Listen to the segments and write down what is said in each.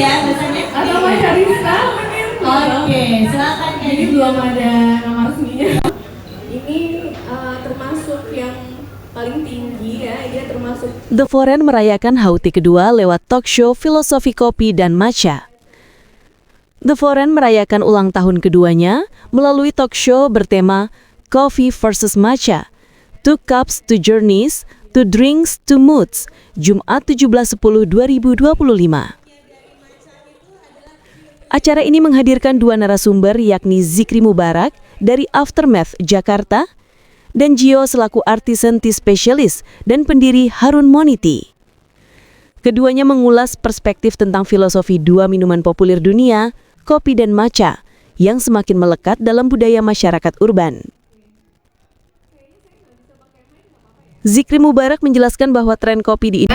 ya biasanya. Atau Mas Arista mungkin. Oke, silakan. Ini belum ada nama resminya. Ini termasuk yang paling tinggi ya, dia termasuk. The Foreign merayakan HUT kedua lewat talk show Filosofi Kopi dan Matcha. The Foreign merayakan ulang tahun keduanya melalui talk show bertema Coffee versus Matcha, Two Cups, Two Journeys, Two Drinks, Two Moods, Jumat 17/10/2025. Acara ini menghadirkan dua narasumber yakni Zikri Mubarak dari Aftermath Jakarta dan Gio selaku artisan tea specialist dan pendiri Harun Monity. Keduanya mengulas perspektif tentang filosofi dua minuman populer dunia, kopi dan matcha, yang semakin melekat dalam budaya masyarakat urban. Zikri Mubarak menjelaskan bahwa tren kopi di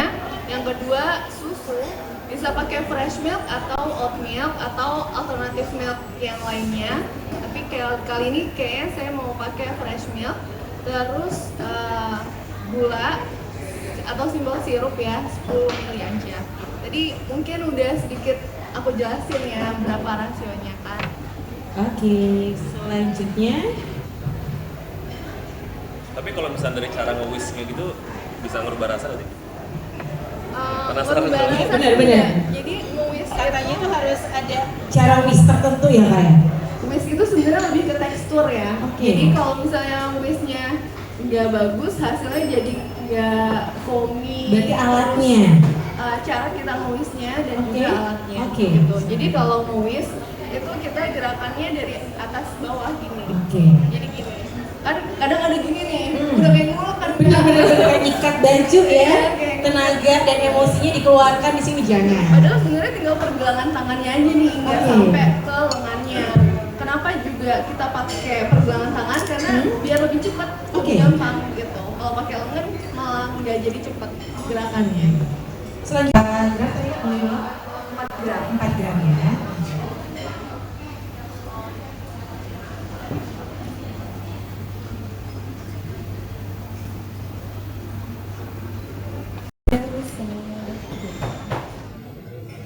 Yang kedua, susu bisa pakai fresh milk atau oat milk atau alternatif milk yang lainnya. Tapi kali ini kayaknya saya mau pakai fresh milk. Terus gula atau simbol sirup ya 10 ml aja. Tadi mungkin udah sedikit aku jelasin ya berapa rasionya kan. Oke, selanjutnya. Tapi kalau misalnya dari cara nge-whisknya gitu bisa ngerubah rasa nggak sih? Penasaran Penasaran betul. Benar-benar. Jadi whisk Katanya itu harus ada cara whisk tertentu ya kayak. whisk itu sebenarnya lebih ke tekstur ya. Oke. Jadi kalau misalnya whisknya nggak bagus, hasilnya jadi nggak foamy. Berarti alatnya. Cara kita nge-whisknya dan Oke. juga alatnya Oke. gitu. Jadi kalau nge-whisk itu kita gerakannya dari atas bawah gini. Oke. Jadi gini. Kan kadang ada gini nih, udah kayak ngulek kan. Benar-benar kayak nyikat baju ya. Iya, kayak Tenaga dan emosinya dikeluarkan di sini jangan. Padahal sebenarnya tinggal pergelangan tangannya aja nih, nggak Oke. sampai ke lengannya. Kenapa juga kita pakai pergelangan tangan? Karena biar lebih cepat, Oke. lebih gampang gitu. Kalau pakai lengan malah nggak jadi cepat gerakannya. Selanjutnya berapa ya? 4 gram. 4 gram ya.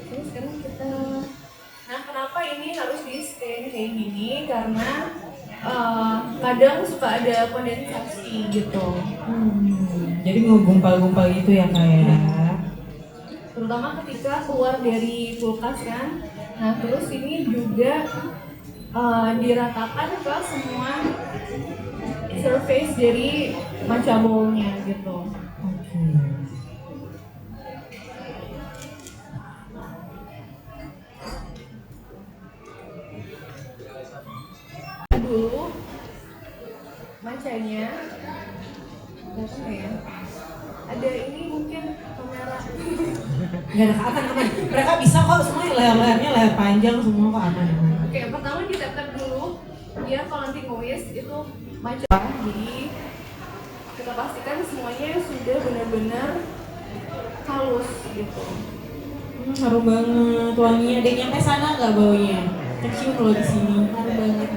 Terus sekarang kita, nah kenapa ini harus di stain kayak gini? Karena kadang suka ada kondensasi gitu. Jadi ngumpal-ngumpal gitu ya kayak. Terutama ketika keluar dari kulkas kan. Nah terus ini juga diratakan ke semua surface dari matcha bowl-nya gitu. Dulu matchanya datang ya. Ada ini mungkin kamera. Gak ada aman. Mereka bisa kok semua leher-lehernya leher panjang semua kok aman. Oke, pertama ditap-tap dulu biar kalau nanti nge-whisk itu matcha. Jadi kita pastikan semuanya sudah benar-benar halus gitu. Harum banget wanginya. Ada yang nyampe sana nggak baunya? Kecium loh di sini. Harum banget.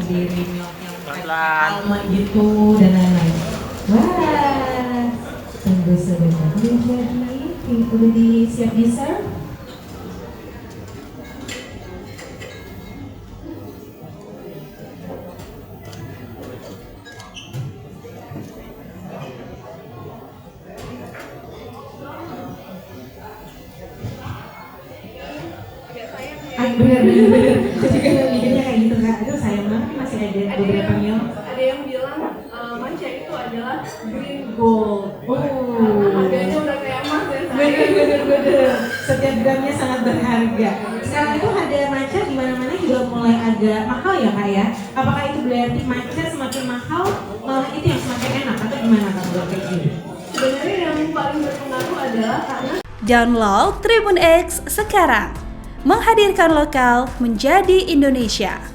Diri milk yang almond gitu dan lain-lain. Wah, tunggu sebentar. Udah jadi, udah disiap dessert. Bener. Saya juga mikirnya kayak gitu kak. Aduh sayang banget masih ada beberapa mil. Ada yang bilang matcha itu adalah green gold. Oh. Harganya udah kayak emas ya. Bener. Setiap gramnya sangat berharga. Sekarang itu harga matcha di mana-mana juga mulai agak mahal ya kak ya. Apakah itu berarti matcha semakin mahal, malah itu yang semakin enak atau gimana kak buat kayak gini? Sebenarnya yang paling berpengaruh adalah karena Download Tribun X sekarang. Menghadirkan lokal menjadi Indonesia.